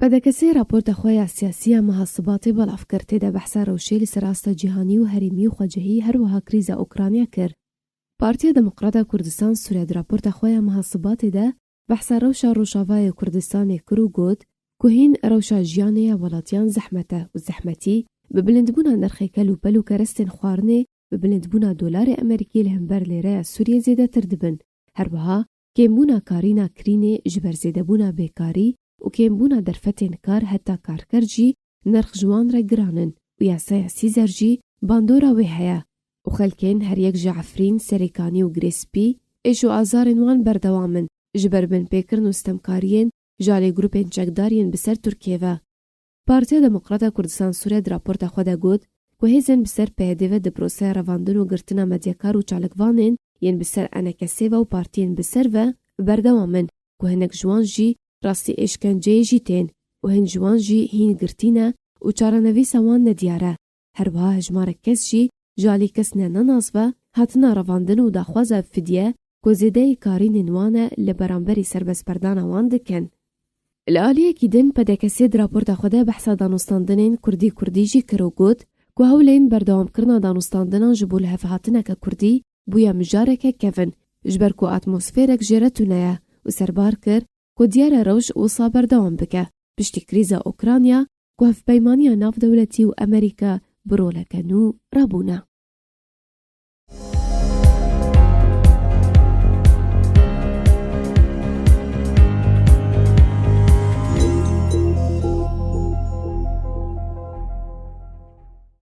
پدەکەسێ راپۆرتە خۆیان سیاسیە مەهاسباتی بەڵاف کرد تێدا بەحسا ڕەوشێ لەسەر ئاستە جیهانی و هەرێمی و خۆجەهی هەروەها کریزە ئوکرانیا کرد. پارتیا دموکراتە کوردستان سووریا راپۆرتە خۆیان مەهاسباتێدا بەحسا ڕەوشە ڕۆژاوایە کوردستانێ کرد و گوت کوهین ڕەوشە ژیانەیە وڵاتیان زەحمەتە و زەحمەتی ببلندبوونا نرخێکە لوپەل و کەرەستێن خواردنێ ببلندبوونا دۆلاری ئەمریکی لە هەمبەر لێرەیە سووریا زێدەتر دبن هەروەها کێمبوونا کارینە کرینێ ji ber zêdebûna bêkarî û kêmbûna derfetên kar heta karker jî nirx ji wan re giranin û yasaya Sîzer jî bandora wê heye û xelkên her yek ji Efrîn, Serêkanî û Girêspî êş û azarên wan berdewam in ji ber binpêkirin û stemkariyên ji alê grûpên çekdariyên bi ser Tirkiye ve. Partiya Demokrata Kurdistan Sûriya di raporta xwe de got ku hêzên bi ser PYD ve di proseya revandin û girtina medyakar û çalikvanên yên bi ser NKS ve û partiyên bi ser ve berdewam in ku hinek ji wan jî rastî êşkenceyê jî tên û hin ji wan jî hîn girtîne û çarenivîsa wan nediyar e. Herwiha hejmarek kes jî ji alî kesine nenaz ve hatina revandin û daxwaza fidye ku zêdeyê karînên wan e li beramberî serbestperdana wan dikin. Li aliyekî din pedekesê di raporta xwe de behsa danûstandinên Kurdî jî kir û got ku hewlên berdewamkirina danûstandinan ji bo lihevhatineke Kurdî bûye mijareke kevin ji ber ku atmosfêrek jê re tune ye û serbar kir ku diyar e rewş wisa berdewam bike piştî krîza Ukrayna ku hevpeymaniya navdewletî û Amerîka bi roleke nû rabûne.